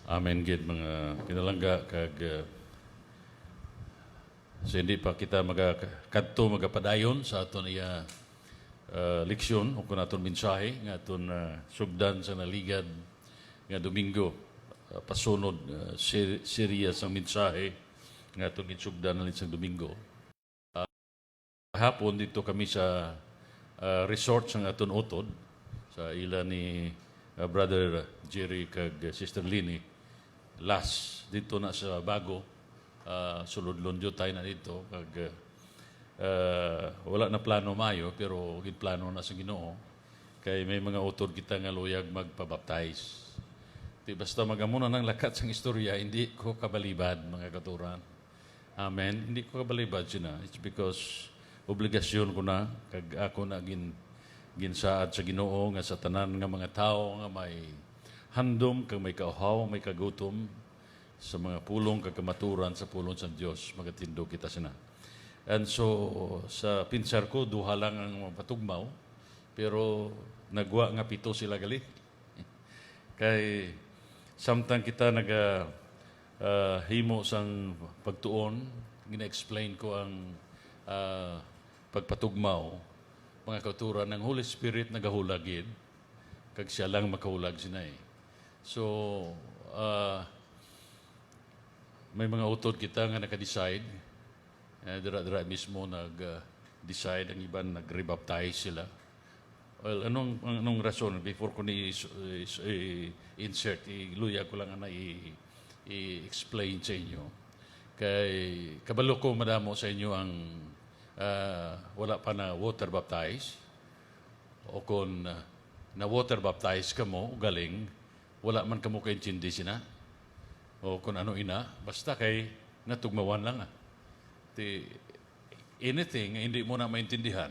Amen gid mga kinalangga kag so hindi pa kita kadto magapadayon sa aton iya leksyon o kun aton mensahe nga aton sugdan sa naligad nga Domingo pasunod serya sa mensahe nga aton gitsugdan na sa Domingo. Hapon dito kami sa resort sa aton utod sa ila ni Brother Jerry kag Sister Lini. Last dito na sa bago sulod Lonjo tayo na dito kag wala na plano mayo pero plano na sa Ginoo kay may mga utod kita nga luyag magpabaptize. Di basta magamuna ng lakat sang istorya, hindi ko kabalibad mga katuran. Amen. Hindi ko kabalibad sina. It's because obligasyon ko na kag ako na ginsaad sa Ginoo nga sa tanan nga mga tao nga may handom kag may kauhaw, may kagutom sa mga pulong kag kamaturan sa pulong sa Dios, magatindo kita sina. And so sa pinsar ko duha lang ang patugmaw pero nagwa nga pito sila gali. Kay samtang kita himo sang pagtuon, gina-explain ko ang pagpatugmaw, mga kauturan ng Holy Spirit nagahulagid kag siya lang makahulag sinay. So, may mga utod kita nga naka-decide. Dira mismo nag-decide, ang iban nag-rebaptize sila. Well, anong rason? Before ko i-insert, iluya ko lang na i-explain sa inyo. Kay kabalo ko madamo sa inyo ang wala pa na water baptize o kung na water baptize ka mo, galing, wala man kamo kay intindi sina o kung ano ina, basta kay natugmawan lang. Anything hindi mo na maintindihan,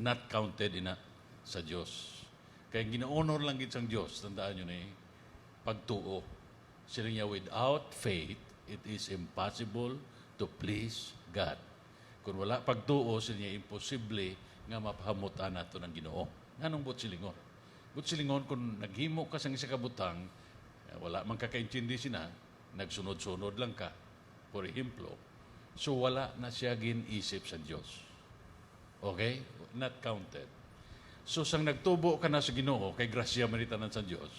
not counted ina sa Diyos. Kaya gina-honor lang gid sang Diyos, tandaan nyo na pagtuo. Sila niya, without faith, it is impossible to please God. Kung wala pagtuo, sila niya, imposible nga mapahamutan nato ng Ginoo. Anong butsilingon? Butsilingon, kung naghimo ka sa isa kabutang, wala man kakaintindi sina, nagsunod-sunod lang ka, for example, so wala na siya ginisip sa Diyos. Okay? Not counted. So, sang nagtubo ka na sa Ginoo, kay grasya manitanan sa Diyos,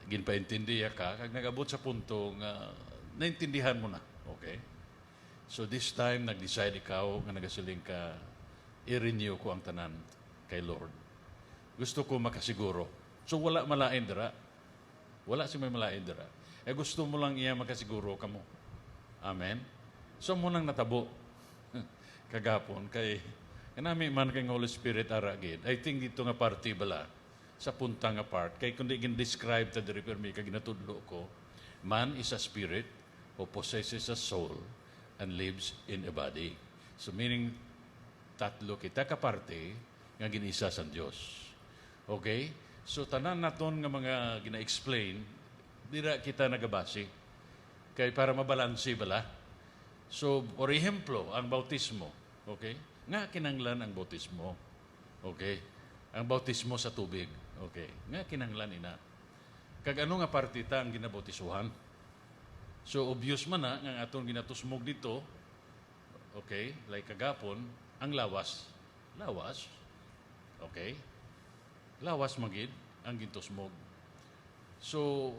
ginpaintindiya ka, kag nagabot sa punto nga naintindihan mo na. Okay? So, this time, nag-decide ikaw nga nagasiling ka, i-renew ko ang tanan kay Lord. Gusto ko makasiguro. So, wala malain dira. Wala si may malain dira. Gusto mo lang iya makasiguro ka mo. Amen? So, mo nang natabo kagapon kay kanami man kay Holy Spirit aragid. I think dito nga party bala sa punta nga part. Kay kundi gin-describe ta diri permi kag ginatudlo ko, man is a spirit who possesses a soul and lives in a body. So, meaning, tatlo kita ka parte nga ginisa sa Dios. Okay? So tanan naton nga mga gina-explain, dira kita nagabasi. Kay para mabalanse bala. So, for example, ang bautismo, okay? Nga kinanglan ang bautismo. Okay? Ang bautismo sa tubig. Okay? Nga kinanglan ina. Kag ano nga partita ang ginabautisuhan? So, obvious man na nga aton ginatusmog dito, okay? Like kagapon, ang lawas. Lawas. Okay? Lawas magid ang gintusmog. So,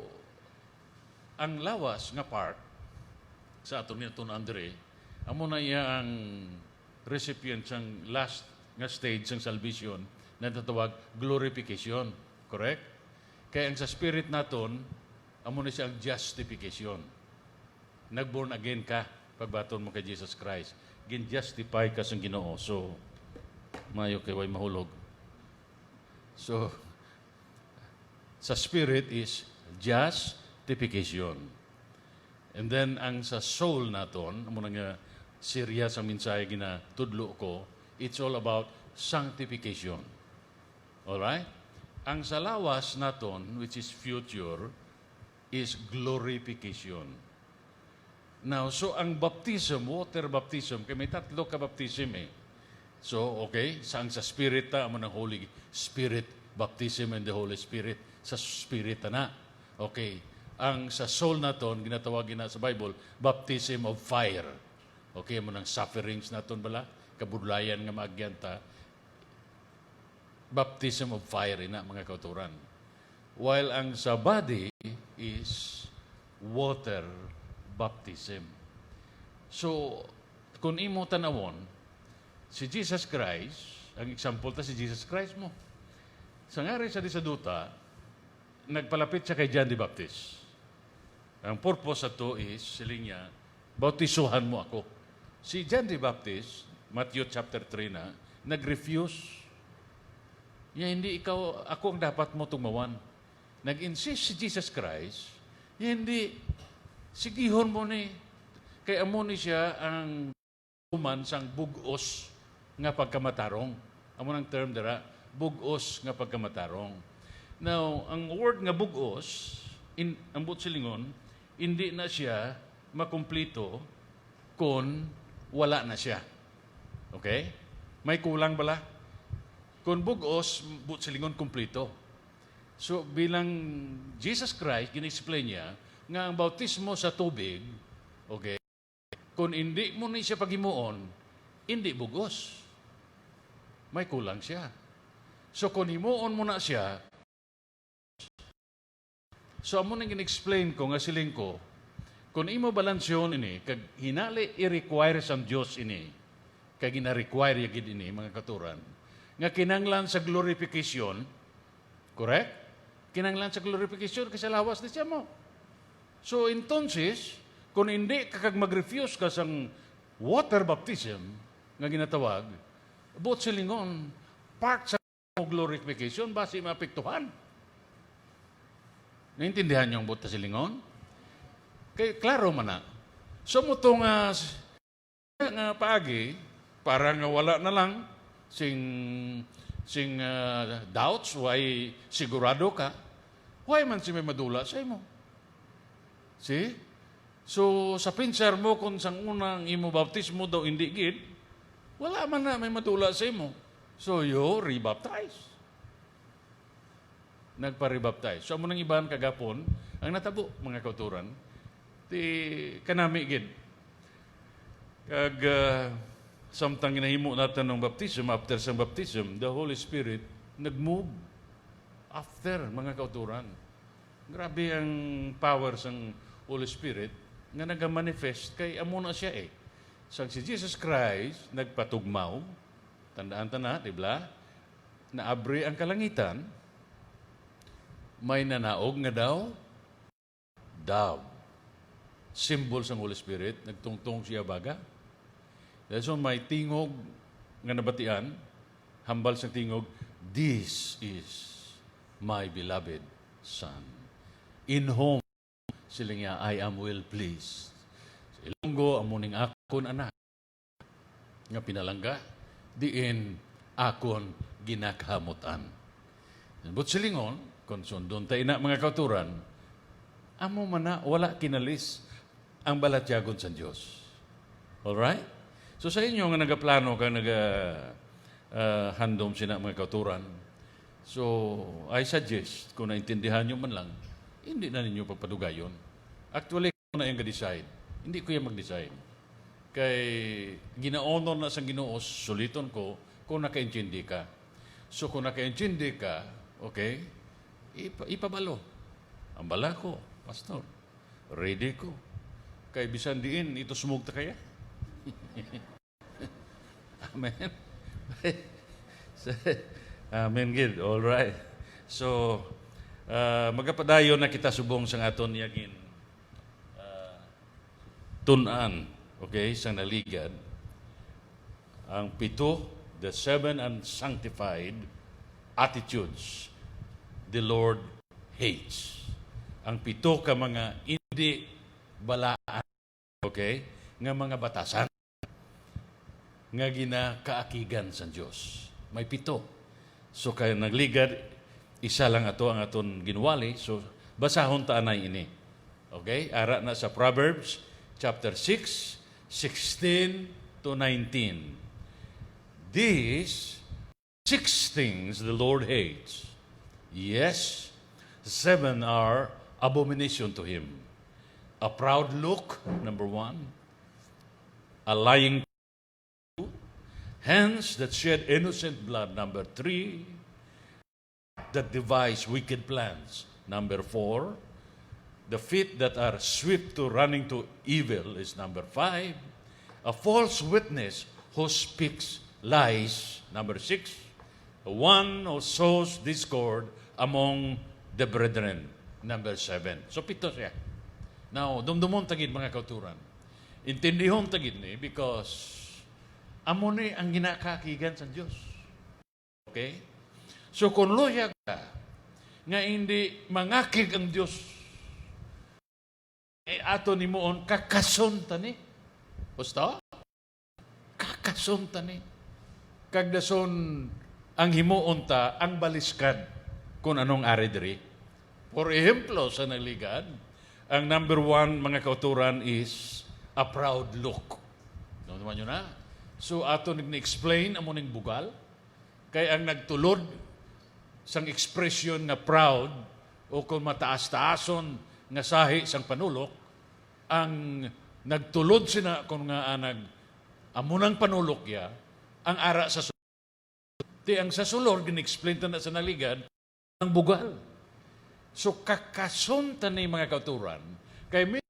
ang lawas nga part sa aton ni Andre, amo na iya ang recipient sang last nga stage sang salvation na tatawag glorification. Correct? Kaya ang sa spirit naton, amo na siya ang justification. Nag-born again ka pagbaton mo kay Jesus Christ. Gin-justify ka sa Ginoo. So, mayo kay way mahulog. So, sa spirit is justification. And then, ang sa soul naton, amo nga serya sa mensahe ginatudlo ko, it's all about sanctification. Alright? Ang sa lawas naton, which is future, is glorification. Now, so ang baptism, water baptism, kaya may tatlo ka baptism eh. So, okay, sang sa Spirit ta, amo ng Holy Spirit, baptism in the Holy Spirit. sa spirit na. Okay. Ang sa soul naton ginatawag na sa Bible, baptism of fire. Okay, mo nang sufferings naton bala, kabudlayan nga maagyanta. Baptism of fire ina mga kauturan. While ang sa body is water baptism. So, kung imo tanawon, si Jesus Christ, ang example ta si Jesus Christ mo. Sa ngari sa disaduta, nagpalapit siya kay John the Baptist. Ang purpose sa to is, siling niya, bautisuhan mo ako. Si John the Baptist, Matthew chapter 3 na, nag-refuse. Hindi ikaw, ako ang dapat mo tumawan. Nag-insist si Jesus Christ, hindi, sigihon mo ni, kay amo ni siya ang human sang bugos nga pagkamatarong. Amo ng term dara, bugos nga pagkamatarong. Now, ang word nga bugos, ang butsilingon, hindi na siya makumplito kung wala na siya. Okay? May kulang bala? Kung bugos, butsilingon kumplito. So, bilang Jesus Christ, gin-explain niya, nga ang bautismo sa tubig, okay, kung hindi mo na siya paghimuon, hindi bugos. May kulang siya. So, kung himuon mo na siya, so, amo nang gin-explain ko, nga siling ko, kung imo balansyon ini, kag hinali i-require sa Diyos ini, kag gina-require yagid ini, mga katuran, nga kinanglan sa glorification, correct? Kinanglan sa glorification, kasi lawas na siya mo. So, entonces, kung hindi ka kag mag-refuse ka sang water baptism, nga ginatawag, buot silingon, part sa glorification, basi maapektuhan. Naintindihan niyo ang buta silingon? Kaya klaro man na. So mo ito nga paagi, para nga wala na lang sing doubts, why sigurado ka, why man si may madula sa imo? See? So sa pinsar mo kung sang unang imo baptismo daw hindi gid, wala man na may madula sa imo. So you rebaptize. Nagpa-rebaptize. So, amo nang ibahan kagapon, ang natabo, mga kauturan, ti kanami gid. Kag samtang ginahimo natin ng baptism, after sa baptism, the Holy Spirit nag-move after, mga kauturan. Grabe ang power ng Holy Spirit nga nag-manifest kay amo na siya eh. So, si Jesus Christ nagpatugmaw, tandaan ta na, di ba? Naabri ang kalangitan, may nanaog nga daw, dove. Symbol sa Holy Spirit, nagtungtong siya baga. So may tingog nga nabatian, hambal sa tingog, this is my beloved Son. In whom, sila niya, I am well pleased. Ilonggo, amuning akon anak. Nga pinalangga, diin akon ginakamutan. But silingon, kung sundon tayo na mga kauturan, amo man na wala kinalis ang balatyagon sa Diyos. Alright? So sa inyo nga nagaplano ka handom sina mga kauturan, so I suggest, kung naintindihan nyo man lang, hindi na ninyo papadugayon. Actually, ko na yung ga-decide. Hindi ko yung mag-decide. Kay gina-honor na sa Ginoo, suliton ko kung naka-intindi ka. So kung naka-intindi ka, okay, ipabalo. Ang bala ko, pastor. Ready ko. Kay bisan diin, ito sumugta kaya. Amen. Amen, good. All right. So, magapadayon na kita subong sang aton yagin tunan, okay, sang naligad. Ang pito, the 7 unsanctified attitudes the Lord hates. Ang pito ka mga hindi balaan, okay, nga mga batasan nga ginakaakigan sa Diyos. May pito. So kaya nagligad, isa lang ato ang aton ginwali. So basahon ta anay ini. Okay? Ara na sa Proverbs chapter 6, 16 to 19. These 6 things the Lord hates. Yes, 7 are abomination to him. A proud look, number 1. A lying tongue. Hands that shed innocent blood, number 3. That devise wicked plans, number 4. The feet that are swift to running to evil is number 5. A false witness who speaks lies, number 6. One who sows discord among the brethren, number 7. So, pito siya. Now, dumdumon tagid mga kauturan. Intindihon tagid ni because amo ni ang ginakakigan sa Diyos. Okay? So, kung loya ka, nga hindi mangakig ang Diyos, ato ni moon, kakasunta ni. Basta? Kakasunta ni. Kagdason ang himuon ta, ang baliskan kung anong ari diri. For example, sa naligan, ang number 1 mga kauturan is a proud look. Naman nyo na? So, ato nag-explain amo ning bugal. Kaya ang nagtulod sang expression na proud o kung mataas-taason nga sahi sang panulok, ang nagtulod sina kung nga amunang panulok ya, ang ara sa Ti ang sa sulod, gin-explain na sa naligan, ang bugal. So, kakasunta ni mga kauturan, kay may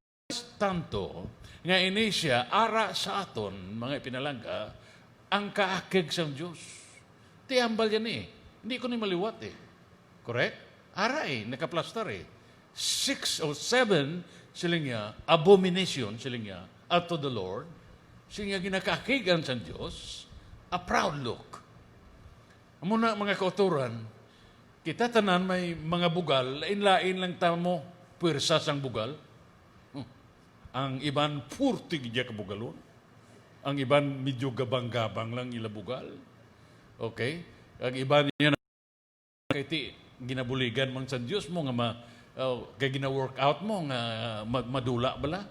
tanto, nga ini siya, ara sa aton, mga pinalangga, ang kaakig sa Diyos. Ti ambal yan eh. Hindi ko ni maliwat eh. Correct? Ara eh, nakaplastar eh. 6 or 7, siling niya, abomination, siling niya, unto the Lord, siling niya ginakakigan sa Diyos, a proud look. Muna mga kauturan, kita tanan may mga bugal, lain-lain lang tamo, pwersa sang bugal. Ang iban, purtig niya kabugalon. Ang iban, medyo gabang-gabang lang ila bugal. Okay? Ang iban niya na kay ti, ginabuligan mang sa Diyos mo, nga kay gina-workout mo, nga madula bala.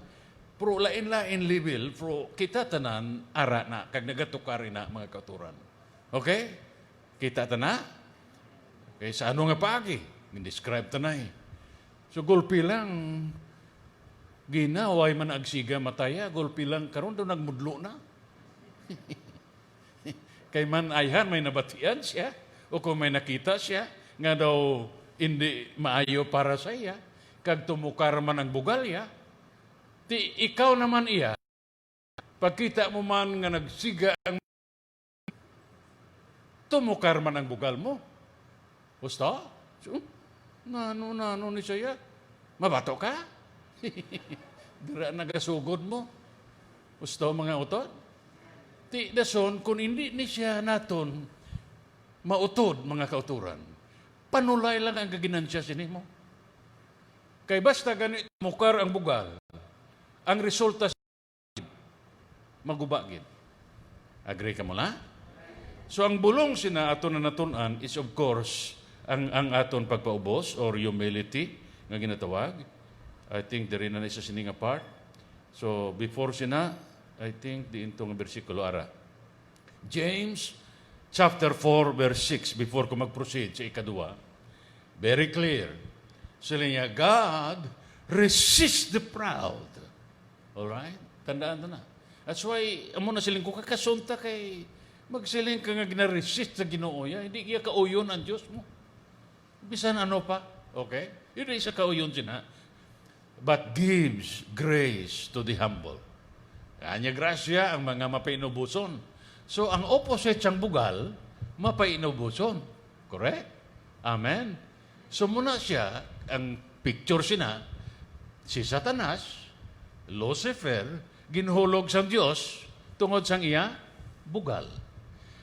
Pero lain-lain level, pero kita tanan, ara na, kag nagatukari na mga kauturan. Okay? Kita tana, kaya sa ano nga pagi, describe tanay. So gulpi lang, ginaway man agsiga mataya, gulpi lang karon daw nagmudlo na. Kay man ayhan may nabatian siya, o kung may nakita siya, nga daw hindi maayo para sa iya, kag tumukar man ang bugal ya, ti ikaw naman iya, pagkita mo man nga nagsiga ang tumukar man ang bugal mo. Basta? So, nano ni siya. Mabato ka? Dira nagasugod mo. Basta mga utod. Ti dason, kung hindi ni siya naton mautod mga kauturan, panulay lang ang gaginansya sinimo. Kay basta ganit mukar ang bugal, ang resulta magubagin. Agree ka mo na? So ang bulong sina aton na natunan is of course ang aton pagpaubos or humility nga ginatawag. I think diri na isa sininga part. So before sina, I think di intong bersikulo ara. James chapter 4 verse 6 before ko mag-proceed sa ikadua. Very clear. Sila niya, God resist the proud. Alright? Tandaan na. That's why amo na siling ko kakasunta kay magsiling ka nga gina-resist sa Ginoo ya, hindi kaya kauyon ang Diyos mo. Bisan ano pa, okay? Hindi sa kauyon sina. But gives grace to the humble. Kanya grasya ang mga mapainubuson. So, ang opposite siyang bugal, mapainubuson. Correct? Amen? So, muna siya, ang picture sina, si Satanas, Lucifer, ginhulog sa Diyos, tungod sang iya, bugal.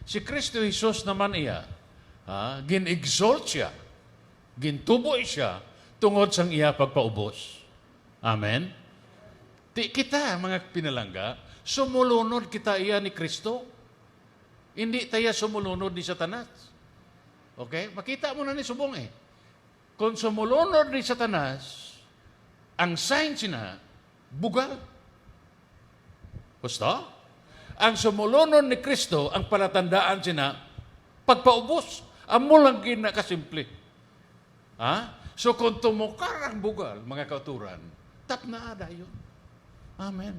Si Kristo Jesus naman iya, gin-exalt siya, gintuboy siya, tungod sang iya pagpaubos. Amen? Kita, mga pinalangga, sumulunod kita iya ni Kristo. Hindi tayo sumulunod ni Satanas. Okay? Makita mo na ni subong eh. Kung sumulunod ni Satanas, ang sign sina, bugal. Basta? Ang sumulunod ni Kristo, ang palatandaan sina, pagpaubos. Amo lang ginakasimple. So kung tumukarang bugal, mga kauturan, tap na ada yun. Amen.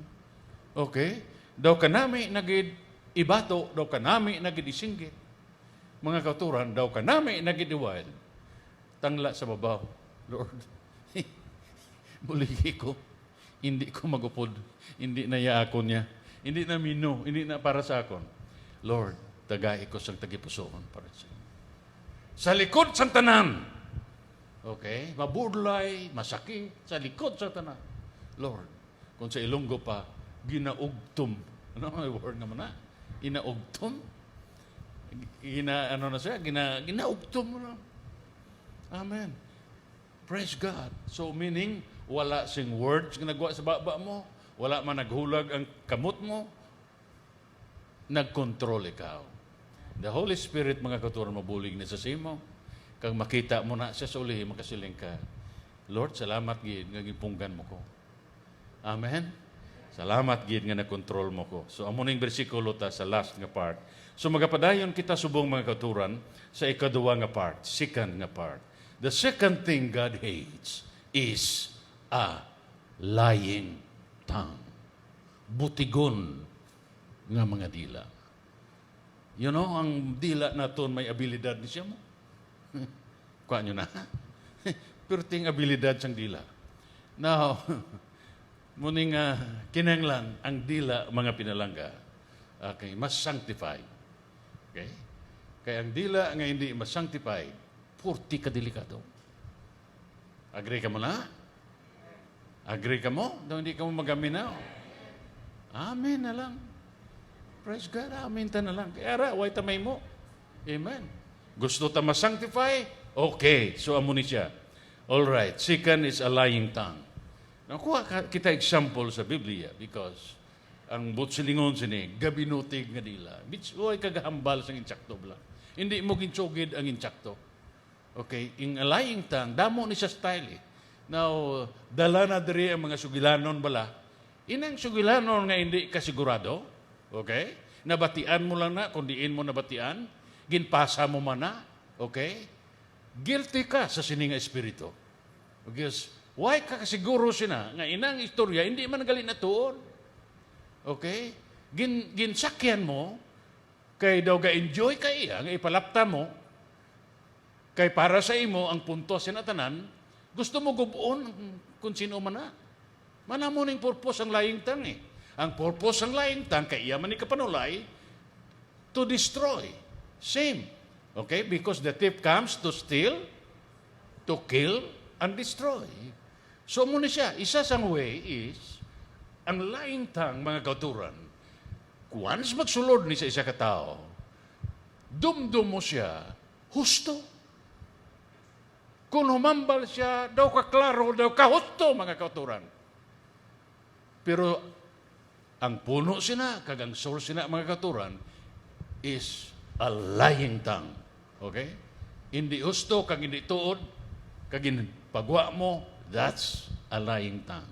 Okay? Daw kanami nagid ibato, daw kanami nagid isinggit. Mga kauturan, daw kanami nagid iwild. Tangla sa babaw. Lord, buligi ko. Hindi ko magupod. Hindi na yaakon niya. Hindi na mino. Hindi na para sa akon. Lord, tagay ko sang tagipusoon para sa inyo. Sa likod sang tanan. Okay? Mabudlay, masakit. Sa likod sang tanan. Lord, kung sa Ilonggo pa, ginaugtom. Ano ang word naman na? Inaugtom? Ano na siya? Ginaugtom mo na. Amen. Praise God. So meaning, wala sing words nga nagwa sa baba mo. Wala man naghulag ang kamot mo. Nagkontrol ikaw. The Holy Spirit, mga kauturan, mabulig na sa simo. Kag makita mo na siya sa ulihin, makasiling ka, Lord, salamat gid nga gipunggan mo ko. Amen? Salamat gid nga na-control mo ko. So, amo ning bersikulo ta sa last nga part. So, magapadayon kita subong mga kauturan sa ikaduwa nga part, second nga part. The second thing God hates is a lying tongue. Butigon nga mga dila. You know, ang dila naton may abilidad ni siya mo. Kuha nyo na. Perting abilidad sang dila. Now, muning kinanglan ang dila mga pinalangga, okay, mas sanctified. Okay? Kaya ang dila nga hindi mas sanctified, purti ka delikado. Agree ka mo na? Agree ka mo? Daw hindi ka mo magaminaw. Amen na lang. Praise God, amen ta na lang. Kaya ra, way tamay mo. Amen. Gusto ta ma-sanctify? Okay, so amo ni siya. All right, second is a lying tongue. Nakuha kita example sa Biblia because ang butsilingon sini, gabinutig nga dila. Bitsoy kagahambal sang insakto bla. Hindi mo ginsugid ang insakto. Okay, in a lying tongue, damo ni siya style eh. Now, dala na diri ang mga sugilanon bala. Inang sugilanon nga hindi kasigurado, okay? Nabatian mo lang na, kung diin mo nabatian, ginpasa mo man na, okay? Guilty ka sa sininga espiritu. Because, why ka kasiguro sina, nga inang istorya, hindi man galing na tuon. Okay? Ginsakyan mo, kay daw ga-enjoy ka iya, nga ipalapta mo, kay para sa imo, ang punto sinatanan, gusto mo gubuon kung sino man na. Manamo ning purpose ang lying tongue eh. Ang purpose ng lying tongue, kaya man ni kapanulay, to destroy. Same. Okay? Because the thief comes to steal, to kill, and destroy. So muna siya, isa sang way is, ang lying tongue, mga kauturan, once magsulod ni sa isa ka tao, dumdum mo siya, husto. Kung humambal siya, daw ka klaro, daw ka husto, mga kauturan. Pero, ang puno sina, kagang source sina, mga kauturan, is a lying tongue. Okay? Hindi husto, kag hindi tuod, kag pagwa mo, that's a lying tongue.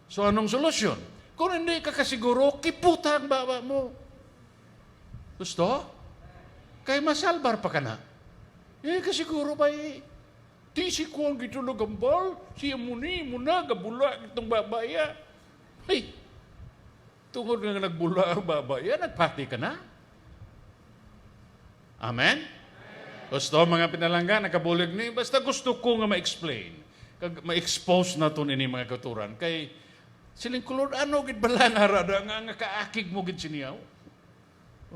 So, anong solusyon? Kung hindi ka kasiguro, kiputa ang baba mo. Gusto? Kay masalbar pa ka na. Kasiguro ba tisi ko ang gitulog ang bal, siya muni, muna, gabula itong babaya. Ay, tungkol nga nagbula ang babaya, nagpati ka na. Amen? Gusto, mga pinalangga, nakabulig ni, basta gusto ko nga ma-explain, ma-expose na ito ini mga kauturan, kay siling kulod, ano, gitbala na rada, nga kaakig mo git siniyaw.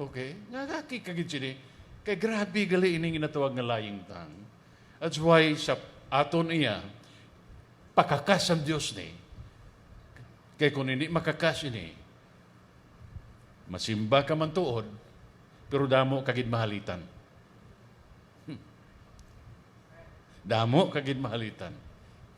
Okay? Nga kaakig ka git sini. Kay grabe gali ini ginatawag nga lying tongue. That's why sa aton iya, pakakas ang Diyos ni, kaya kung hindi makakas ini, masimba ka man tuod, pero damo kagid mahalitan. Damo kagid mahalitan.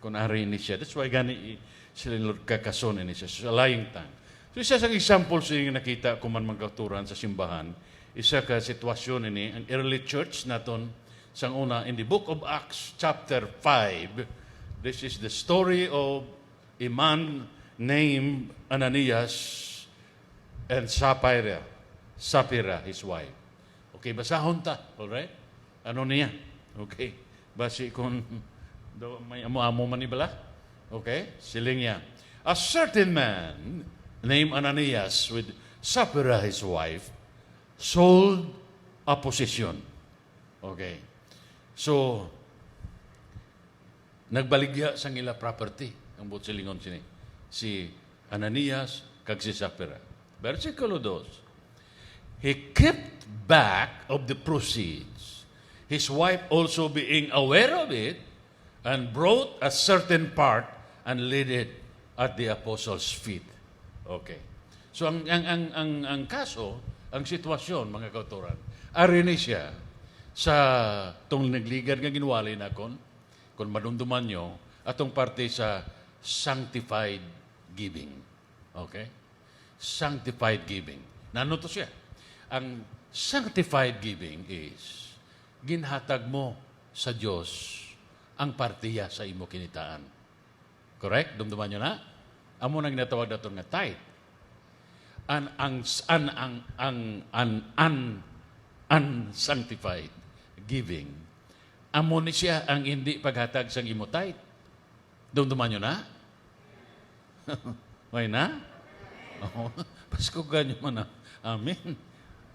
Kung ari ni siya. That's why gani sila kakason ni siya. So, lying tongue. So, isa sa example sa yung nakita kuman magkaturan sa simbahan, isa ka sitwasyon ini, ang early church naton, sang una, in the book of Acts, chapter 5, this is the story of a man named Ananias and Sapphira, his wife. Okay, basahon ta, alright? Ano niya? Okay, basi kung May amo-amo man ibala. Okay? Siling niya. A certain man named Ananias with Sapphira his wife sold a possession. Okay. So, nagbaligya sang ila property ang butsilingon sini. Si Ananias kag si Sapphira. Versikulo 2. He kept back of the proceeds, his wife also being aware of it, and brought a certain part and laid it at the apostles' feet. Okay. So ang kaso, ang sitwasyon mga kauturan, ari ni siya sa tong nagligan nga ginwali na kung madumduman nyo, atong parte sa sanctified giving. Okay? Sanctified giving. Nano to siya? Ang sanctified giving is ginhatag mo sa Diyos ang partiya sa imo kinitaan. Correct? Dumduman nyo na? Amo nang ginatawag nato nga tithe. Unsanctified giving. Amo ni siya ang hindi paghatag sang imo tithe. Dumduman nyo na? May na? Oh, Pasko ganyo man na. Amen.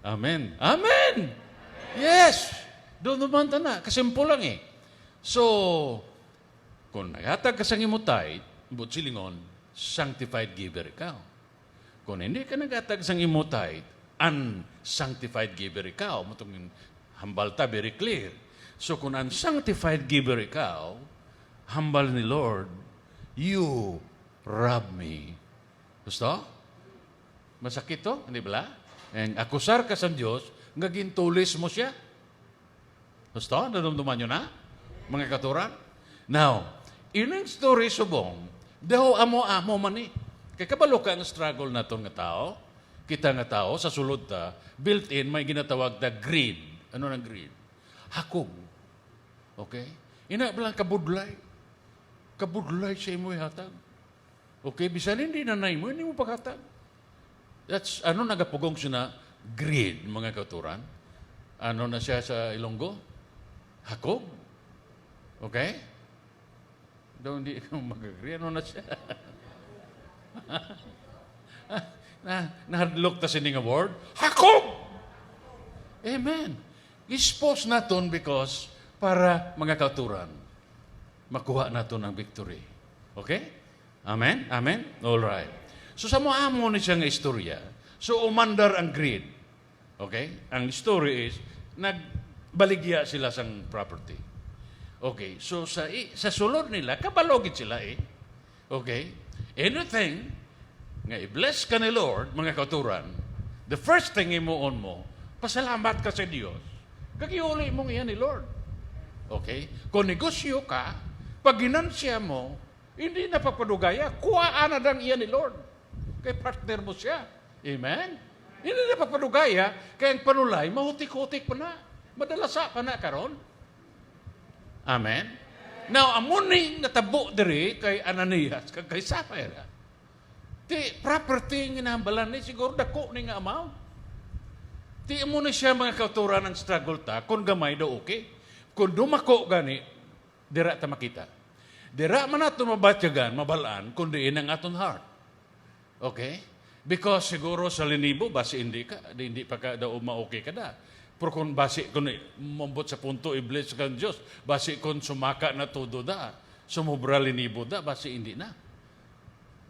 Amen. Amen! Yes! Dumduman ta na. Kasimple lang eh. So, kung naghatag ka sang imo tithe, butsilingon, sanctified giver ikaw. Kung hindi ka naghatag sang imo tithe, unsanctified giver ikaw. Matong hambal ta, very clear. So kung unsanctified giver ikaw, hambal ni Lord, you rob me. Gusto? Masakit to, hindi ba? And akusar ka sa Diyos, nga gintulis mo siya. Gusto? Nadumduman nyo na? Mga katuran? Now, ining story subong, daw amo-amo man eh. Kaya kabalo ka ang struggle na itong nga tao, kita nga tao, sa sulod ta, built-in, may ginatawag na greed. Ano na greed? Hakog. Okay? Ina lang kabudlay. Kabudlay sa imo hatag. Okay? Bisan hindi nanay mo, hindi mo paghatag. That's, nagapugong siya na greed, mga kauturan. Ano na siya sa Ilonggo? Hakog. Okay? Daw hindi ka mag-agree. Ano na siya? Nahadlok ta sining award. Hakog! Amen. Expose naton because para mga kauturan, makuha naton ang victory. Okay? Amen? Amen? All right. So sa mga amo ni siya nga istorya, so umandar ang greed. Okay? Ang story is, nagbaligya sila sang property. Okay? So sa sulod nila, kabalogit sila eh. Okay? Anything nga i-bless ka ni Lord, mga kauturan, the first thing imuon mo, pasalamat ka sa Diyos. Kagiuli mong iyan ni Lord. Okay? Kung negosyo ka, pag ginansya mo, hindi na papadugaya, kuhaan na dang iyan ni Lord. Kay partner mo siya. Amen? Hindi na papadugaya, kaya ang panulay, mahutik-hutik pa na. Madalasa pa na karon. Amen? Now, amuning natabo diri kay Ananias, kay Sapphira. Ti property nga nahambalan ni, siguro dako ni nga amaw. Ti amo na siya mga kauturan ng struggle ta, kung gamay daw okay. Kung dumako gani, dira ta makita. Dira man nato mabatyagan, mabalaan, kundi ang aton heart. Okay? Because siguro sa linibo, basi hindi pa ka daw ma-okay ka da. Pero kung basi, kung mambot sa punto, i-bless ka ng Diyos, basi kung sumaka na todo da, sumubra linibo da, basi hindi na.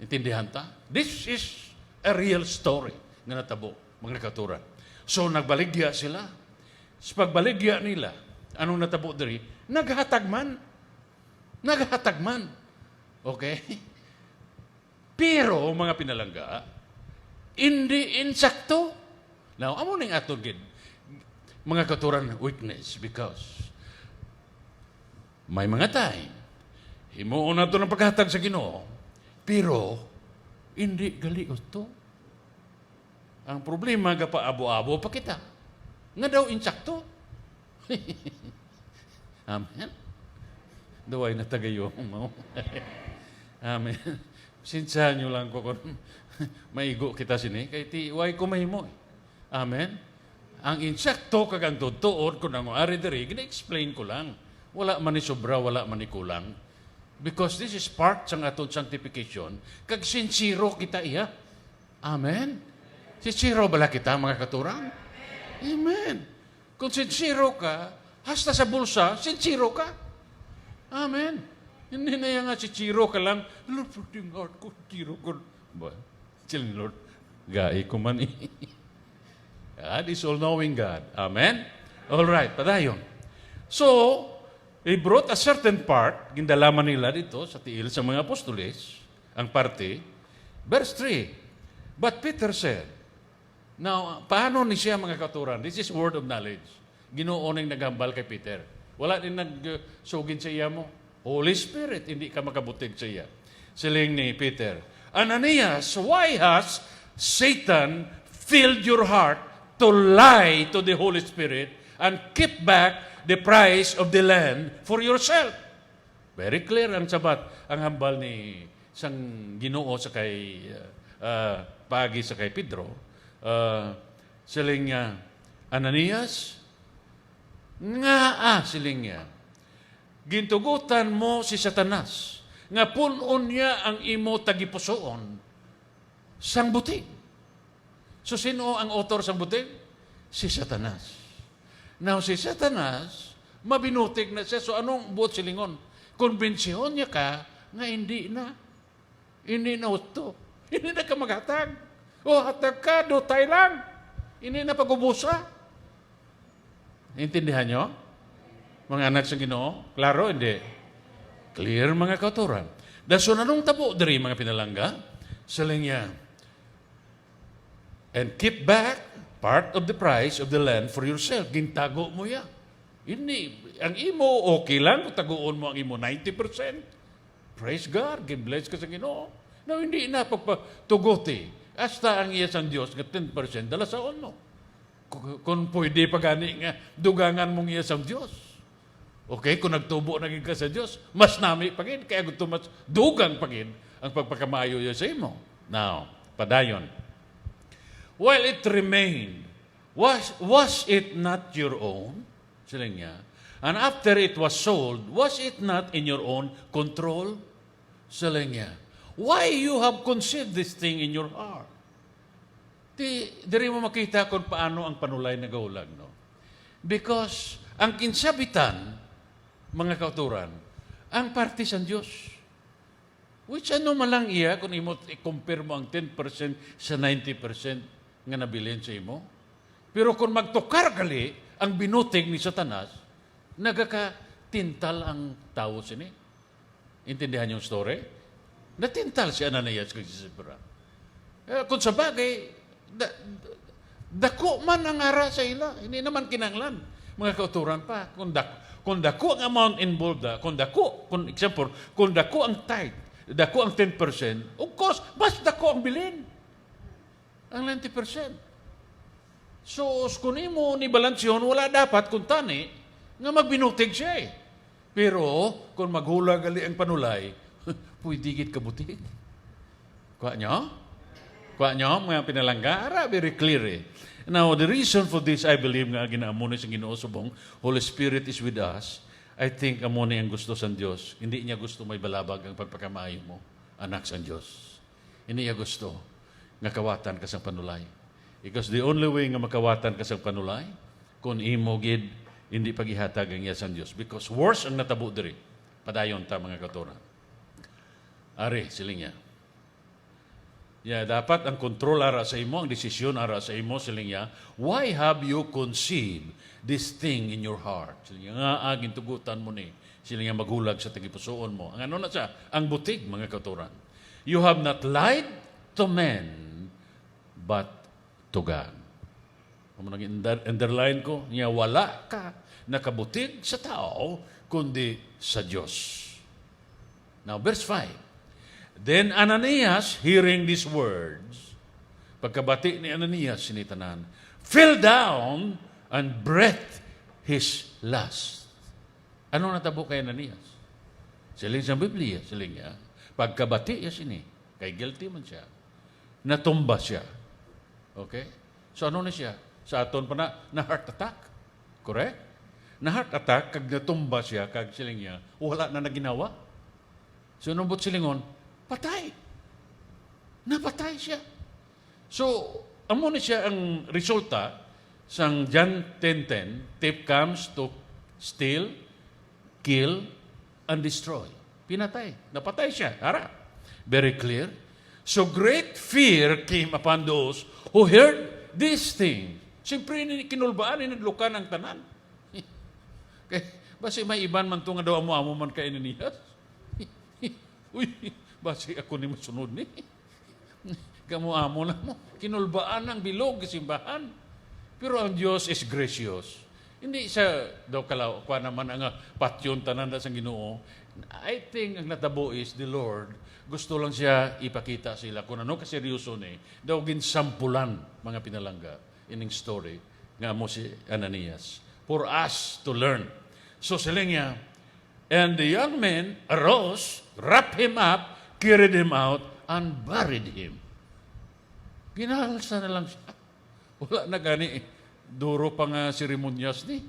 Intindihan ta? This is a real story nga natabo, mga katuran. So, nagbaligya sila. Sa pagbaligya nila, anong natabo diri? Naghatagman. Naghatagman. Okay? Pero, mga pinalangga, hindi insakto. Now, amo ning ato gid mga katuran weakness because may mga time himuon nato ng paghatag sa Ginoo pero hindi gali to. Ang problema gapa abo-abo pa kita nga daw insakto. Amen. Daway na tagayo mo. Amen. Sinsa nyo lang ko kung maigo kita sini kay ti way ko mahimo. Amen. Ang insakto kag ang tutuod kung ang ari diri gina-explain ko lang. Wala man ni sobra, wala man ni kulang. Because this is part sang aton sanctification. Kag sincero kita iya. Amen? Sincero bala kita, mga katuran? Amen. Kung sincero ka, hasta sa bulsa, sincero ka. Amen. Hindi na yung sincero ka lang, Lord, pwedeng heart ko, sincero ko. Ba? Chilling Lord, gai ko man God is all-knowing God. Amen? All right, padayon. So, he brought a certain part, gindalaman nila dito sa tiil sa mga apostoles, ang parte, verse 3. But Peter said, now, paano ni siya mga katuran? This is word of knowledge. Ginoo ning naghambal kay Peter. Wala din nagsugin sa iya mo. Holy Spirit, hindi ka makabutig sa iya. Siling ni Peter, Ananias, why has Satan filled your heart to lie to the Holy Spirit and keep back the price of the land for yourself? Very clear ang sabat, ang hambal ni sang Ginoo sa kay pagi sa kay Pedro. Siling niya, Ananias, siling niya, gintugutan mo si Satanas, nga punon niya ang imo tagipusoon sang butig. So, sino ang author sang butig? Si Satanas. Now, si Satanas, mabinutig na siya. So, anong buot silingon? Konbensyon niya ka nga hindi na uto. Hindi na ka maghatag. O hatag ka, dutay lang. Hindi na pagubusa. Intindihan nyo? Mga anak sa Ginoo? Klaro, hindi? Clear, mga kauturan. Daso na nung tabo dari mga pinalangga, saling niya, and keep back part of the price of the land for yourself. Gintago mo ya. Hindi. Ang imo, okay lang kung taguon mo ang imo 90%. Praise God. Give-bless ka sa Ginoo. No, hindi na pagpatuguti. Hasta ang iya sang Diyos nga 10% dala saon mo. Kung pwede pa gani nga dugangan mong iya sang Diyos. Okay, kung nagtubo naging ka sa Diyos, mas nami pagin, kaya gusto mas dugang pagin ang pagpakamayo niya sa imo. Now, padayon. While it remained, was it not your own? Sila niya. And after it was sold, was it not in your own control? Sila niya. Why you have conceived this thing in your heart? Diri mo makita kung paano ang panulay nagaulag, no? Because ang kinsabitan, mga kauturan, ang parte sa Diyos. Which ano malang iya kung i-compare mo ang 10% sa 90% nga nabilin sa imo? Pero kung magtukar gali ang binutig ni Satanas, nagakatintal ang tao sini. Intindihan yung story? Natintal si Ananias kay si Sapphira. Kung sa bagay, dako man ang ara sa ila. Hindi naman kinanglan. Mga kauturan pa. Kung dako ang amount involved, kung example, kung dako ang tithe, dako ang 10%, of course, mas dako ang bilin. Ang 90%. So, kung imo ni balansyon, wala dapat kung tani, nga magbinutig siya eh. Pero, kung maghula gali ang panulay, pwede kabutig. Kuha nyo, mga pinalangga, very clear eh. Now, the reason for this, I believe nga, ginaamo na sa Ginoo subong, Holy Spirit is with us. I think amo na ang gusto sa Diyos. Hindi niya gusto may balabag ang pagpakamayo mo, anak sa Diyos. Hindi niya gusto nga kawatan ka sa panulay. Because the only way nga makawatan ka sa panulay, kung imo gid, hindi paghihatag ang iya sa Diyos. Because worse ang natabo diri. Padayon ta, mga kauturan. Ari, siling niya. Dapat ang kontrol ara sa imo, ang desisyon ara sa imo, siling niya, why have you conceived this thing in your heart? Siling niya, nga gintugutan mo ni. Siling niya, maghulag sa tagipusoon mo. Ang ano na siya? Ang butig, mga kauturan. You have not lied to men, but to God. Kung nag-underline ko, niya, wala ka nakabutig sa tao, kundi sa Diyos. Now, verse 5. Then Ananias, hearing these words, pagkabati ni Ananias, sinitanan, fell down and breathed his last. Ano natabo kay Ananias? Siling sa Biblia, siling niya, pagkabati niya sini, kay guilty man siya, natumba siya. Okay? So ano na siya? Sa aton pa na heart attack. Correct? Na heart attack, kag natumba siya, kag siling niya, wala na naginawa. So, nung silingon, patay. Napatay siya. So, amo na siya ang resulta sang John 10:10, thief comes to steal, kill, and destroy. Pinatay. Napatay siya. Ara. Very clear. So great fear came upon those who heard this thing. Siyempre, kinulbaan, naglukan ang tanan. Okay. Basi may iban man ito nga daw amo man kay Ananias. Uy, basi ako ni masunod ni. Kamu-amo na mo. Kinulbaan ang bilog simbahan. Pero ang Diyos is gracious. Hindi siya daw kalaw, kwa naman ang patyon tanan na sa Ginoo. I think ang natabo is the Lord, gusto lang siya ipakita sila kung ano kaseryoso ni, daw ginsampulan mga pinalangga ining story nga mo si Ananias. For us to learn. So sila niya, and the young men arose, wrapped him up, carried him out, and buried him. Ginalsa na lang siya. Wala na gani duro pa nga seremonyas ni.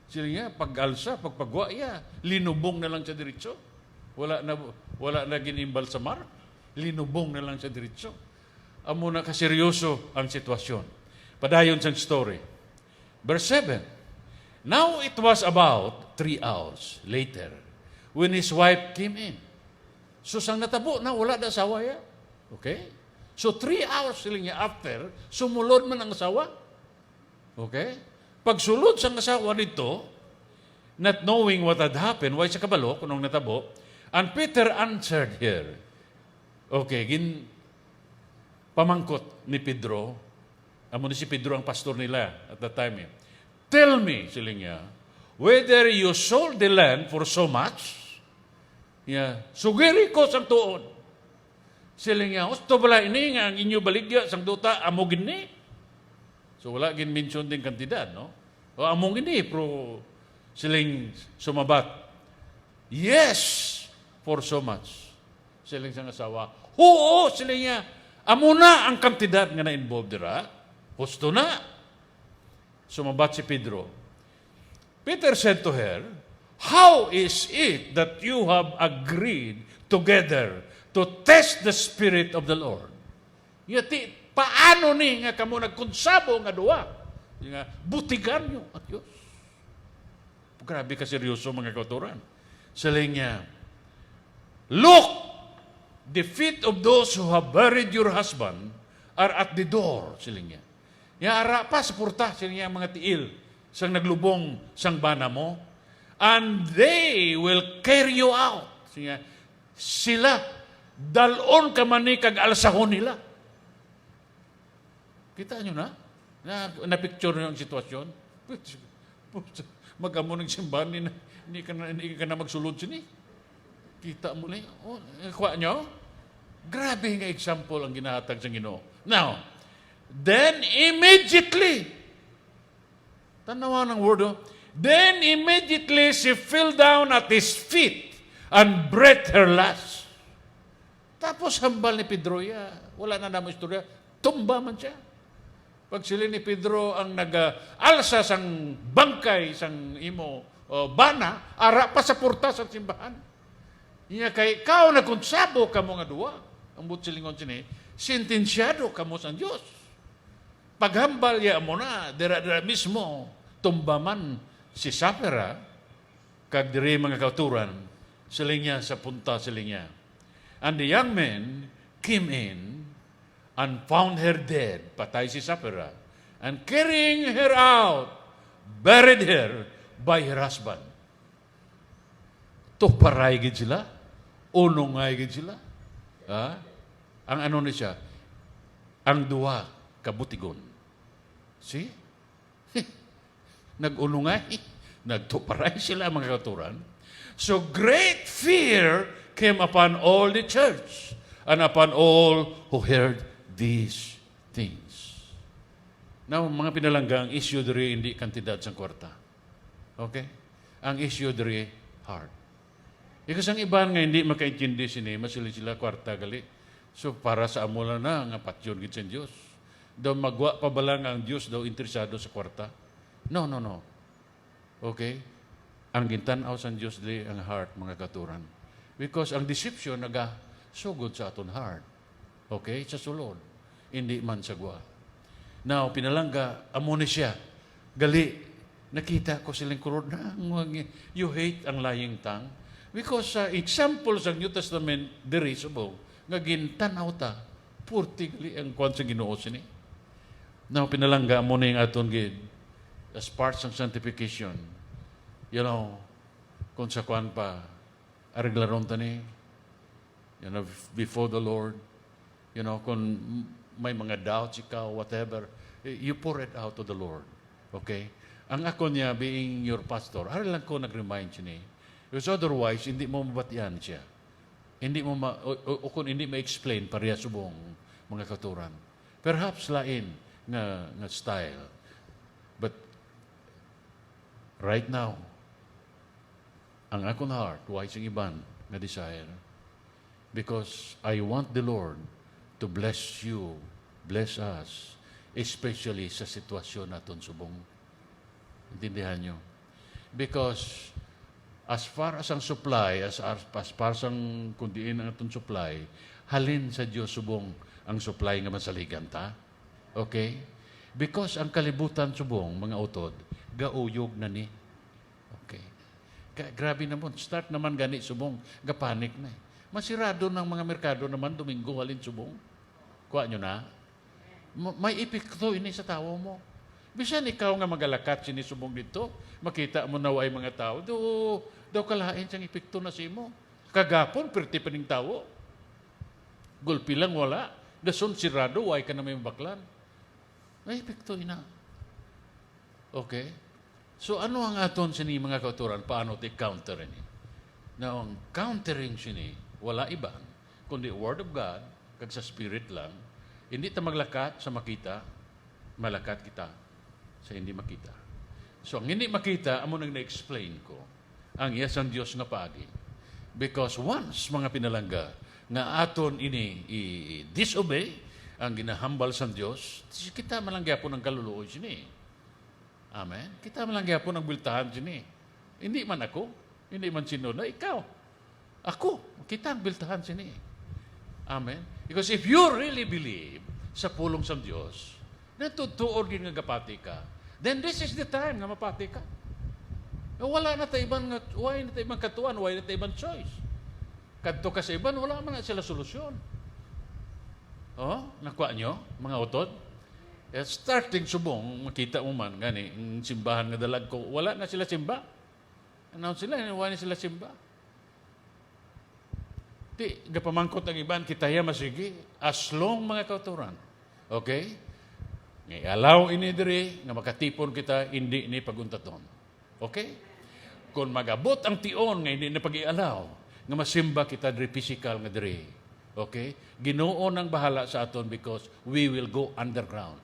Sila nga, pag-alsa, pagpagwa, linubong na lang sa diretso. Wala na ginimbal sa mar. Linubong na lang sa diretso. Amo na kaseryoso ang sitwasyon. Padayon sa story. Verse 7. Now it was about 3 hours later when his wife came in. So sang natabo na, wala na asawa ya. Okay? So 3 hours sila niya after, sumulod man ang asawa. Okay? Pagsulod sa asawa nito, not knowing what had happened, why sa kabalo, kunong natabo, and Peter answered here. Okay, pamangkot ni Pedro, amo ni si Pedro ang pastor nila at that time. Tell me, sila niya, whether you sold the land for so much, sugiri ko sang tuon. Sila niya, to bala ini nga ang inyo baligya sang duta, amo gini. So wala gin-mention din kantidad, no? O among ini, pero siling sumabat. Yes, for so much. Siling sang asawa. Oo, sila niya, amo na ang kantidad nga na-involved dira. Husto na. Sumabat si Pedro. Peter said to her, how is it that you have agreed together to test the Spirit of the Lord? Yati, paano ni nga kamo nagkonsabo nga duwa? Nga, butigan nyo at Diyos. Grabe ka seryoso mga kauturan. Saling niya, look, the feet of those who have buried your husband are at the door, siling niya. Yara pa sa purta, siling niya mga tiil, sang naglubong sang bana mo, and they will carry you out. Siling niya, sila, dalon ka man ni kag-alsahon nila. Kita nyo na? Na-picture nyo ang sitwasyon? Mag-amo ng simbahan, hindi ka na magsulod sini. Kita mo na kwa nyo? Grabe nga example ang ginahatag sa Ginoo. Now, then immediately, tanawa ng word, then immediately she fell down at his feet and breathed her last. Tapos hambal ni Pedro, wala na naman istorya, tumba man siya. Pag sila ni Pedro ang nag-alsa sang bangkay, sang imo, bana, ara pa sa porta sa simbahan. Iya kay ikaw na konsabo ka mo nga duwa. Ang butsilingon sini, sentensyado ka mo sa Diyos. Paghambal ya mo na, dira-dira mismo, tumbaman si Sapphira, kag diri mga kauturan, siling niya sa punta siling niya. And the young men came in and found her dead, patay si Sapphira, and carrying her out, buried her by her husband. Tuparay gid sila, unongay gid sila. Ang ano na siya, ang duwa kabutigon. See? Nag-unungay, nagtuparay sila mga kauturan. So great fear came upon all the church and upon all who heard these things. Now, mga pinalangga, ang issue diri hindi kantidad sa kwarta. Okay? Ang issue diri heart. Ikas ang iban nga hindi makaintindi sini, sila kwarta gali. So para sa amula na nga patyon gid sa Dios. Daw magwa pa ba lang ang Diyos daw interesado sa kwarta? No. Okay? Ang gintanaw sa Diyos di ang heart, mga katuran. Because ang deception sugod sa aton heart. Okay? Sa sulod. Hindi man sagwa. Now, pinalangga, amo ni siya. Gali, nakita ko silang kurod na, you hate ang lying tongue. Because sa example sa New Testament, diri subong, nga gintanaw ta, purti gali ang kwan sa Ginoo sini. Now, pinalangga, amo na yung aton gid, as part ng sanctification. You know, kung sa kwan pa, ariglaron tani, you know, before the Lord, you know, kung may mga doubts ikaw, whatever, you pour it out to the Lord. Okay? Ang ako niya, being your pastor, lang ko nag-remind siya ni. Because otherwise, hindi mo mabatian siya. Hindi mo o kung hindi ma-explain, pareha subong mga katuran. Perhaps lain nga style. But right now, ang akong heart, wise ang iban nga desire. Because I want the Lord to bless you, bless us, especially sa sitwasyon natin subong. Intindihan nyo? Because as far as ang supply, as far as ang kundiin ang atong supply, halin sa Diyos subong ang supply nga masaligan ta. Okay? Because ang kalibutan subong, mga utod, gauyog na ni. Okay. Grabe naman. Start naman gani subong, gapanik na. Masirado ng mga merkado naman, Domingo, halin subong. Kuha nyo na. May epekto ini sa tao mo. Bisan ikaw nga magalakat sinisubong dito, makita mo na ay mga tao, daw kalain siyang epekto na si mo. Kagapon, perti pa ning tao. Gulpi lang wala. Dason sirado, way ka na may baklan. May epekto ina. Okay? So ano ang aton sini mga kauturan? Paano ti counter ini? Now, ang countering sini, wala iba, kundi Word of God, kag sa Spirit lang, hindi ta maglakat sa makita, malakat kita sa hindi makita. So, ang hindi makita, amo nang na-explain ko, ang iyasang Diyos nga pagi. Because once, mga pinalangga, nga aton ini i-disobey, ang ginahambal sa Diyos, kita malangga po ng kaluluoy sini. Amen? Kita malangga po ng biltahan sini. Hindi man ako, hindi man sino na, ikaw. Ako, kita ang biltahan sini. Amen? Because if you really believe sa pulong sa Diyos, na tutuod gin nga gapati ka, then this is the time nga mapati ka. Wala na tayo ibang, why na tayo ibang katuan, why na tayo ibang choice. Kadto ka sa iban, wala man na sila solusyon. Oh, nakuha nyo, mga utod? Starting subong, makita mo man, gani, ang simbahan nga dalag ko, wala na sila simba. Announce sila, wala na sila simba. Di, gapamangkot ang iban, kitaya masigi, as long mga kauturan. Okay? Allow ini diri, nga makatipon kita, hindi ni paguntaton. Okay? Kung magabot ang tion, nga hindi na pag-i-allow, nga masimba kita diri physical nga diri. Okay? Ginoo nang bahala sa aton because we will go underground.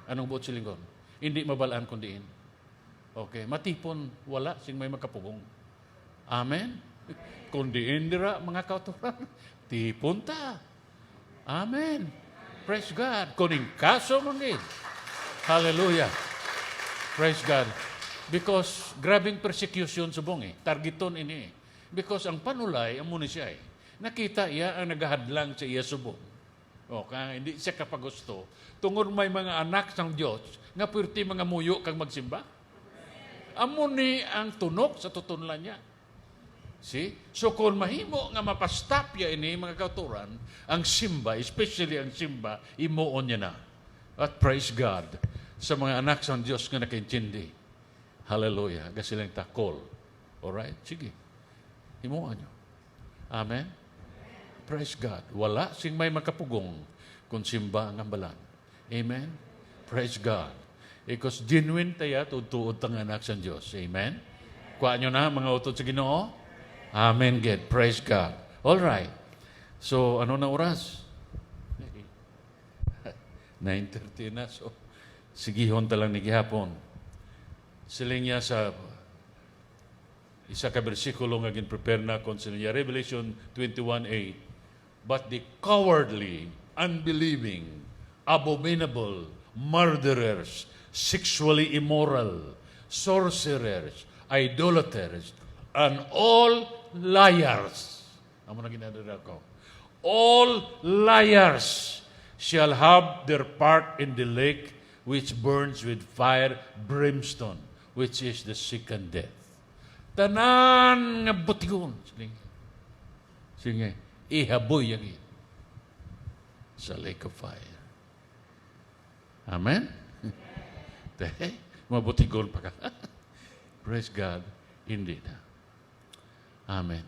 Anong buot silingon? Hindi mabalaan kundiin. Okay? Matipon, wala, sing may makapugong. Amen? Kundiin dira, mga kauturan, tipon ta. Amen. Praise God. Kuning kaso mangin. Hallelujah. Praise God. Because grabing persecution subong targeton ini. Because ang panulay, amo ni siya nakita iya ang nagahadlang sa iya subong. Okay, hindi siya kapagusto. Tungod may mga anak ng Diyos, nga pwerte mga muyo kang magsimba. Amo ni ang tunok sa tutunlan niya. See? So kung mahimo nga mapastop ya ini mga kauturan, ang simba, especially ang simba, imuon niya na. At praise God sa mga anak ng Diyos nga nakaintindi. Hallelujah. Kasi lang takol. Alright? Sige. Imuon niyo. Amen? Praise God. Wala sing may makapugong kung simba ang ambalan. Amen? Praise God. Because genuine tayo, tutuod tang anak ng Diyos. Amen? Kuha nyo na mga utod sa Ginoo. Amen, God. Praise God. All right. So, ano na oras? 9:30 na. So, sigihon talang ni gihapon. Siling niya sa isa ka bersikulo nga gin-prepare na kon sa niya, Revelation 21:8. But the cowardly, unbelieving, abominable, murderers, sexually immoral, sorcerers, idolaters, and all liars. Amo na ginadala ko. All liars shall have their part in the lake which burns with fire, brimstone, which is the second death. Tanan nga butigon. Sige, ihaboy yung sa lake of fire. Amen? Mabutigon pa ka. Praise God, hindi na. Amen.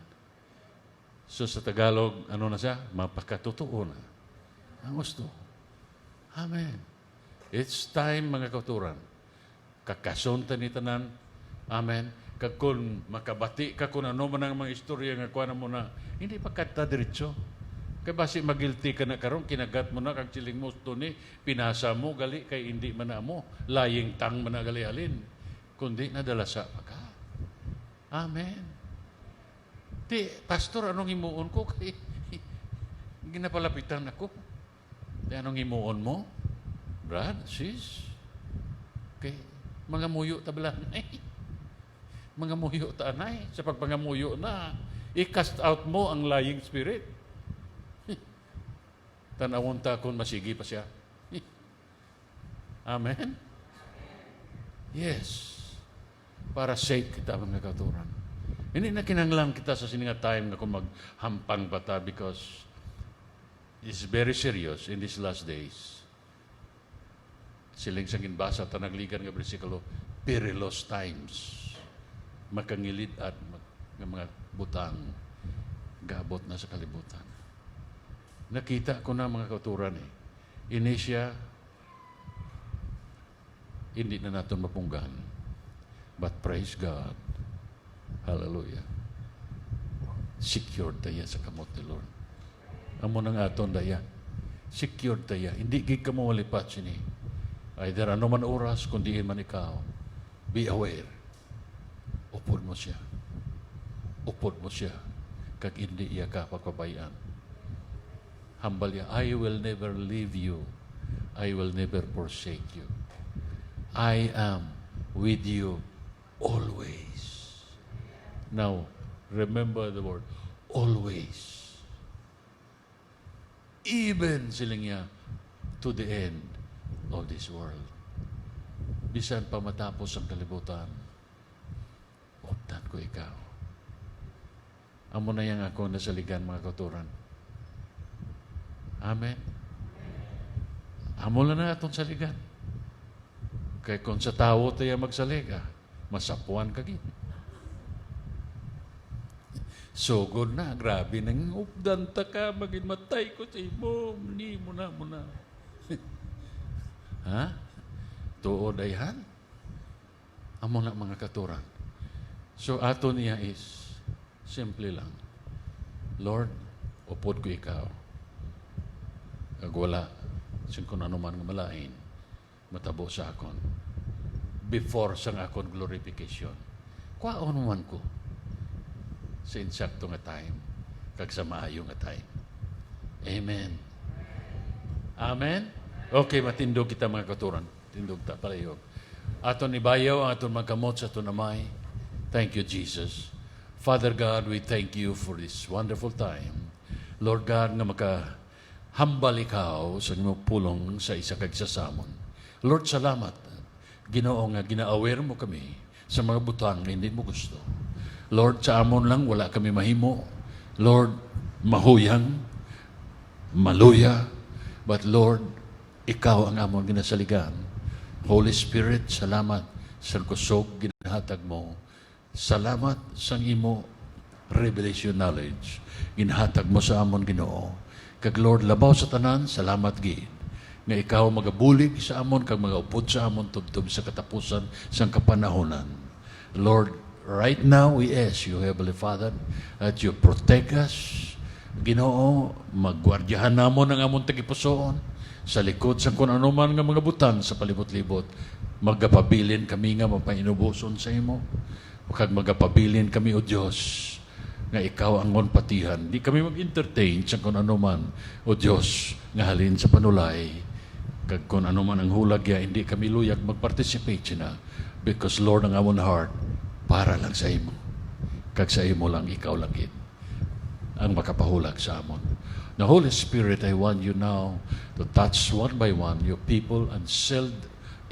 So sa Tagalog, ano na siya? Mapakatotoo na. Ang gusto. Amen. It's time, mga kauturan. Kakasunta ni tanan. Amen. Kag kung makabati ka kung ano man ang mga istorya nga kuha na mo na, hindi pa kata diretso. Kaya basi magilty ka na karon, kinagat mo na kag siling mo ni pinasa mo gali kay hindi man na mo, lying tang man na gali alin. Kundi nadalasa pa ka. Amen. Di, pastor, anong himuon ko? Kay ginapalapitan ako. Di, anong himuon mo? Brad, sis? Okay. Mga muyo tabla na mga muyo tanay. Sa pagpangamuyo na, i-cast out mo ang lying spirit. Tanawon ta kung masigi pa siya. Amen? Yes. Para safe kita, mga kauturan. Hindi na kinanglang kita sa sininga time na kung maghampang bata because it's very serious in these last days. Siling sa ginbasa, tanagligan nga bersikulo, perilous times. Makangilid at mga butang gabot na sa kalibutan. Nakita ko na mga kauturan Inisya, hindi na natin mapunggan. But praise God. Hallelujah. Secured tayo sa kamot ni Lord. Amo nang aton daya. Secured tayo. Hindi gig ka mo malipat sini. Either ano man oras, kundi man ikaw. Be aware. Upod mo siya. Upod mo siya. Kag hindi iya ka pagpabayaan. Hambal niya, I will never leave you. I will never forsake you. I am with you always. Now, remember the word, always. Even siling niya, to the end of this world. Bisan pa matapos ang kalibutan, optan ko ikaw. Amo na yang ako nasaligan, mga kauturan. Amen. Amo na atong saligan. Kaya kung sa tao tayo magsaliga, masapuan ka gid. So good na, grabe nang updan ta ka, maging matay ko sa imo, ni mo na. Ha? Tuod ayhan? Amo na mga katuran. So ato niya is, simple lang. Lord, upod ko ikaw. Kag wala, sin kung ano man nga malain, matabo sa akon. Before sang akon glorification. Kwaon man ko sa insakto nga time, kag sa maayo nga time. Amen. Amen? Okay, matindog kita mga katuran. Tindog ta, palayog. Aton ibayaw ang aton magkamot sa aton amay. Thank you, Jesus. Father God, we thank you for this wonderful time. Lord God, nga makahambal ikaw sa imong pulong sa isa kag sasamon. Lord, salamat. Ginoo nga gina-aware mo kami sa mga butang na hindi mo gusto. Lord, sa amon lang wala kami mahimo. Lord, mahuyang, maluya. But Lord, ikaw ang amon ginasaligan. Holy Spirit, salamat sa kusog ginahatag mo. Salamat sa imo revelation knowledge. Ginhatag mo sa amon Ginoo. Kag Lord, labaw sa tanan, salamat gid. Nga ikaw magabulig sa amon, kag magaupod sa amon tubtob sa katapusan sang kapanahonan. Lord, right now we ask you, Heavenly Father, that you protect us. Ginoo, magwardyahan namon ang amon tagipusoon sa likod sa kung ano man nga mga butang sa palibot-libot. Magapabilin kami nga mapainubuson sa imo. Kag magapabilin kami, O Diyos, nga ikaw ang patihan. Di kami mag-entertain sa kung ano man, O Diyos, nga halin sa panulay. Kag kung ano man ang hulag ya, hindi kami luyag mag-participate sina. Because Lord, ang amon heart, para lang sa imo. Kag sa imo lang, ikaw lang gid ang makapahulag sa amon. The Holy Spirit, I want you now to touch one by one your people and seal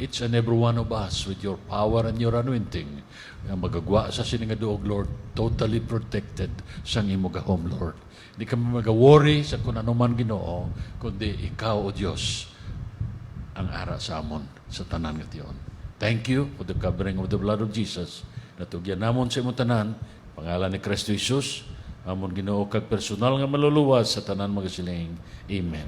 each and every one of us with your power and your anointing. Ang magagwa sa siningaduog, Lord, totally protected sa imo gahom, Lord. Hindi kami mag-worry sa kung ano man Ginoo, kundi ikaw, O Diyos, ang ara sa amon sa tanan nga tiyon. Thank you for the covering of the blood of Jesus. Natugyan namon sa imong tanan, pangalan ni Kristo Jesus, amon Ginoo kag personal nga maluluwas sa tanan magasiling. Amen.